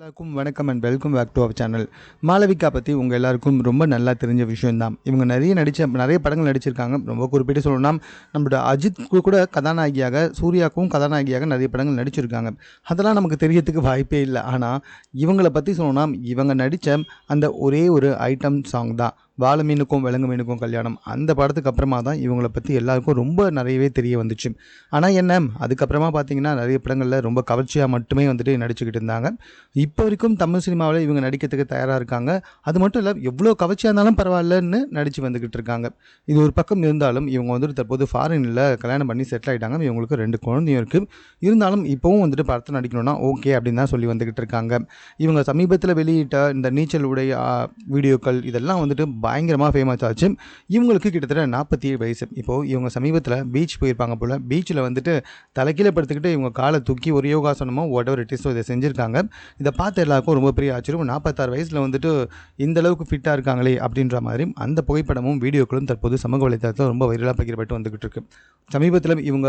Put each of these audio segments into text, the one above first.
எல்லாருக்கும் வணக்கம் and welcome back to our channel. Malavika பற்றி உங்கள் எல்லாருக்கும் ரொம்ப நல்லா தெரிஞ்ச விஷயம்தான். இவங்க நிறைய படங்கள் நடிச்சிருக்காங்க. ரொம்ப குறிப்பிட்டு சொல்லணும்னா நம்மளோட அஜித் கூட கதாநாயகியாக, சூர்யாவுக்கும் கதாநாயகியாக நிறைய படங்கள் நடிச்சிருக்காங்க. அதெல்லாம் நமக்கு தெரியறதுக்கு வாய்ப்பே இல்லை. ஆனால் இவங்களை பற்றி சொல்லணும்னா இவங்க நடித்த அந்த ஒரே ஒரு ஐட்டம் சாங் தான் வாழை மீனுக்கும் விலங்கு மீனுக்கும் கல்யாணம். அந்த படத்துக்கு அப்புறமா தான் இவங்களை பற்றி எல்லாருக்கும் ரொம்ப நிறையவே தெரிய வந்துச்சு. ஆனால் என்ன, அதுக்கப்புறமா பார்த்தீங்கன்னா நிறைய படங்களில் ரொம்ப கவர்ச்சியாக மட்டுமே வந்துட்டு நடிச்சுக்கிட்டு இருந்தாங்க. இப்போ வரைக்கும் தமிழ் சினிமாவில் இவங்க நடிக்கிறதுக்கு தயாராக இருக்காங்க. அது மட்டும் இல்லை, எவ்வளோ கவர்ச்சியாக இருந்தாலும் பரவாயில்லன்னு நடித்து வந்துக்கிட்டு இருக்காங்க. இது ஒரு பக்கம் இருந்தாலும் இவங்க வந்துட்டு தற்போது ஃபாரினில் கல்யாணம் பண்ணி செட்டில் ஆகிட்டாங்க. இவங்களுக்கு 2 குழந்தையும் இருக்குது. இருந்தாலும் இப்போவும் வந்துட்டு படத்தை நடிக்கணும்னா ஓகே அப்படின்னு தான் சொல்லி வந்துக்கிட்டு இருக்காங்க. இவங்க சமீபத்தில் வெளியிட்ட இந்த நீச்சல் உடை வீடியோக்கள் இதெல்லாம் வந்துட்டு பயங்கரமாக ஃபேமஸ் ஆச்சு. இவங்களுக்கு கிட்டத்தட்ட 47 வயசு. இப்போது இவங்க சமீபத்தில் பீச் போயிருப்பாங்க போல். பீச்சில் வந்துட்டு தலைக்கீழே படுத்துக்கிட்டு இவங்க காலை தூக்கி ஒரு யோகாசனமோ whatever it is இதை செஞ்சுருக்காங்க. இதை பார்த்து எல்லாருக்கும் ரொம்ப பெரிய ஆச்சரியம். 46 வயசில் வந்துட்டு இந்த அளவுக்கு ஃபிட்டாக இருக்காங்களே அப்படின்ற மாதிரி அந்த புகைப்படமும் வீடியோக்களும் தற்போது சமூக வலைத்தளத்தில் ரொம்ப வைரலாக பகிரப்பட்டு வந்துக்கிட்டு இருக்கு. சமீபத்தில் இவங்க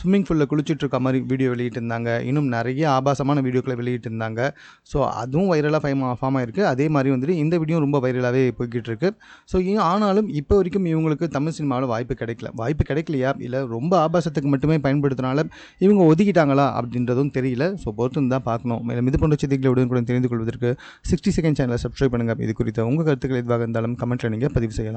ஸ்விம்மிங் பூலில் குளிச்சுட்டு இருக்க மாதிரி வீடியோ வெளியிட்டிருந்தாங்க. இன்னும் நிறைய ஆபாசமான வீடியோக்களை வெளியிட்டிருந்தாங்க. ஸோ அதுவும் வைரலாக ஃபார்ம் ஆகிருக்கு. அதே மாதிரி வந்துட்டு இந்த வீடியோ ரொம்ப வைரலாகவே போய்கிட்டு இருக்கு. ஸோ ஆனாலும் இப்போ வரைக்கும் இவங்களுக்கு தமிழ் சினிமாவில் வாய்ப்பு கிடைக்கலையா இல்லை ரொம்ப ஆபாசத்துக்கு மட்டுமே பயன்படுத்தினால இவங்க ஒதுக்கிட்டாங்களா அப்படின்றதும் தெரியல. ஸோ பொறுத்து தான் பார்க்கணும். மேலும் இது போன்ற செய்திகளை உடனுக்குடன் தெரிந்து கொள்வதற்கு 60 செகண்ட் சேனலை சப்ஸ்கிரைப் பண்ணுங்கள். இது குறித்த உங்கள் கருத்துக்கள் எதுவாக இருந்தாலும் கமெண்ட்டில் நீங்கள் பதிவு செய்யலாம்.